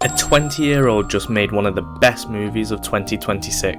A 20-year-old just made one of the best movies of 2026.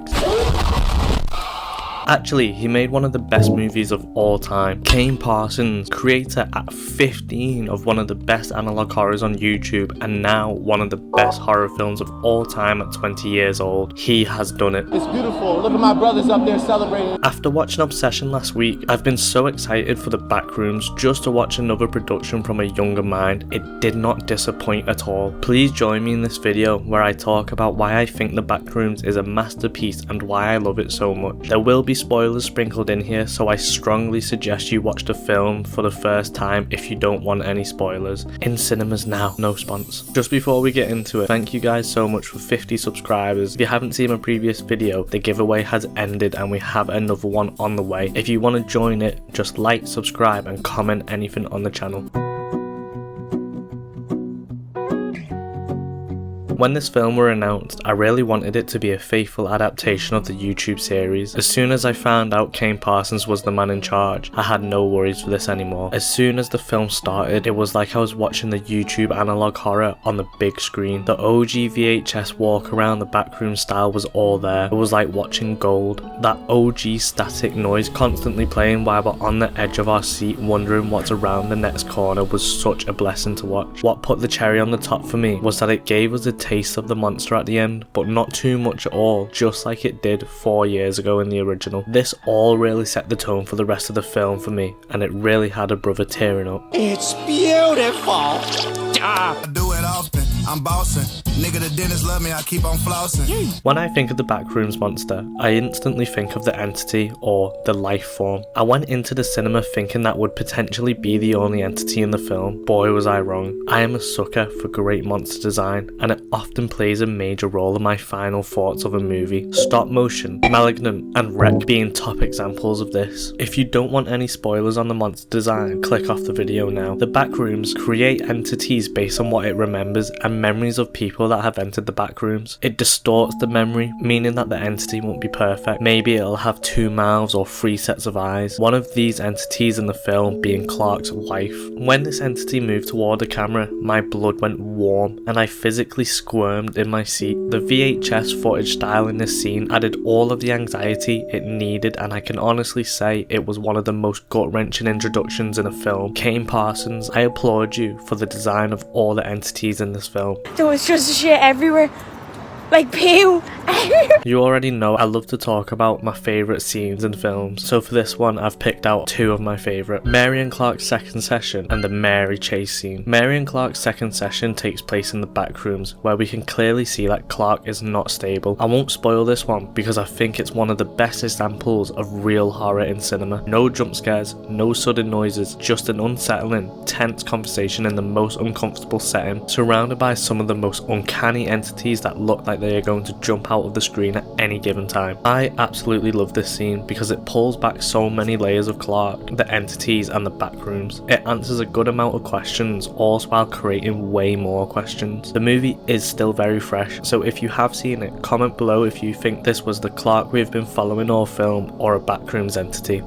Actually, he made one of the best movies of all time. Kane Parsons, creator at 15 of one of the best analog horrors on YouTube, and now one of the best horror films of all time at 20 years old. He has done it. It's beautiful. Look at my brothers up there celebrating. After watching Obsession last week, I've been so excited for the Backrooms just to watch another production from a younger mind. It did not disappoint at all. Please join me in this video where I talk about why I think the Backrooms is a masterpiece and why I love it so much. There will be spoilers sprinkled in here, so I strongly suggest you watch the film for the first time if you don't want any spoilers. In cinemas now, no spons. Just before we get into it, thank you guys so much for 50 subscribers. If you haven't seen my previous video, the giveaway has ended and we have another one on the way. If you want to join it, just like, subscribe and comment anything on the channel. When this film were announced, I really wanted it to be a faithful adaptation of the YouTube series. As soon as I found out Kane Parsons was the man in charge, I had no worries for this anymore. As soon as the film started, it was like I was watching the YouTube analog horror on the big screen. The OG VHS walk around the backroom style was all there. It was like watching gold. That OG static noise constantly playing while we're on the edge of our seat wondering what's around the next corner was such a blessing to watch. What put the cherry on the top for me was that it gave us a taste of the monster at the end, but not too much at all, just like it did 4 years ago in the original. This all really set the tone for the rest of the film for me, and it really had a brother tearing up. It's beautiful. I do it often. I'm bossing. Nigga, the dentist love me. I keep on flossing. When I think of the Backrooms monster, I instantly think of the entity or the life form. I went into the cinema thinking that would potentially be the only entity in the film. Boy, was I wrong. I am a sucker for great monster design, and it often plays a major role in my final thoughts of a movie. Stop motion, Malignant, and Wreck being top examples of this. If you don't want any spoilers on the monster design, click off the video now. The Backrooms create entities based on what it remembers and memories of people that have entered the Backrooms. It distorts the memory, meaning that the entity won't be perfect. Maybe it'll have 2 mouths or 3 sets of eyes. One of these entities in the film being Clark's wife. When this entity moved toward the camera, my blood went warm and I physically squirmed in my seat. The VHS footage style in this scene added all of the anxiety it needed, and I can honestly say it was one of the most gut-wrenching introductions in a film. Kane Parsons, I applaud you for the design of all the entities in this film. There was just shit everywhere, like poo. You already know I love to talk about my favourite scenes in films, so for this one I've picked out 2 of my favourite. Mary and Clark's second session and the Mary chase scene. Mary and Clark's second session takes place in the Backrooms, where we can clearly see that Clark is not stable. I won't spoil this one because I think it's one of the best examples of real horror in cinema. No jump scares, no sudden noises, just an unsettling, tense conversation in the most uncomfortable setting, surrounded by some of the most uncanny entities that look like they are going to jump out of the screen at any given time. I absolutely love this scene because it pulls back so many layers of Clark, the entities and the Backrooms. It answers a good amount of questions, all while creating way more questions. The movie is still very fresh, so if you have seen it, comment below if you think this was the Clark we've been following all film or a Backrooms entity.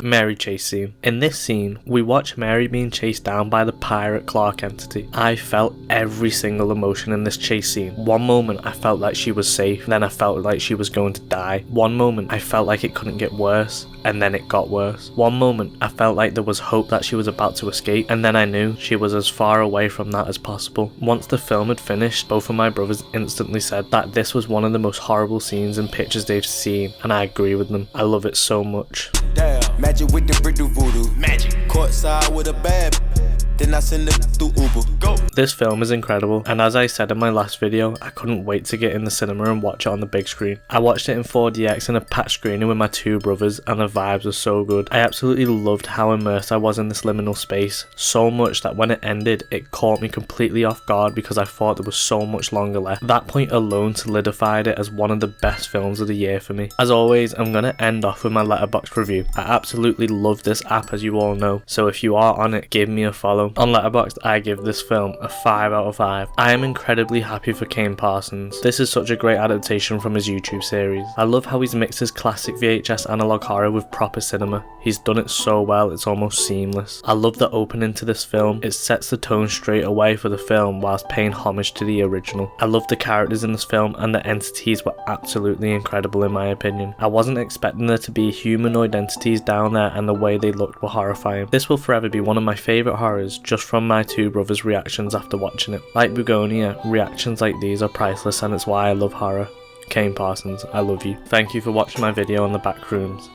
Mary chase scene. In this scene, we watch Mary being chased down by the pirate Clark entity. I felt every single emotion in this chase scene. One moment I felt like she was safe, then I felt like she was going to die. One moment I felt like it couldn't get worse, and then it got worse. One moment I felt like there was hope that she was about to escape, and then I knew she was as far away from that as possible. Once the film had finished, both of my brothers instantly said that this was one of the most horrible scenes in pictures they've seen, and I agree with them. I love it so much. Damn, magic with the brick do voodoo. Magic. Courtside with a bad. Then I send it through Uber. Go. This film is incredible, and as I said in my last video, I couldn't wait to get in the cinema and watch it on the big screen. I watched it in 4DX in a patch screening with my 2 brothers, and the vibes were so good. I absolutely loved how immersed I was in this liminal space, so much that when it ended, it caught me completely off guard because I thought there was so much longer left. That point alone solidified it as one of the best films of the year for me. As always, I'm gonna end off with my Letterboxd review. I absolutely love this app, as you all know, so if you are on it, give me a follow below. On Letterboxd, I give this film a 5 out of 5. I am incredibly happy for Kane Parsons. This is such a great adaptation from his YouTube series. I love how he's mixed his classic VHS analog horror with proper cinema. He's done it so well, it's almost seamless. I love the opening to this film. It sets the tone straight away for the film whilst paying homage to the original. I love the characters in this film, and the entities were absolutely incredible in my opinion. I wasn't expecting there to be humanoid entities down there, and the way they looked were horrifying. This will forever be one of my favourite horrors just from my two brothers' reactions after watching it. Like Bugonia, reactions like these are priceless, and it's why I love horror. Kane Parsons, I love you. Thank you for watching my video on the Backrooms.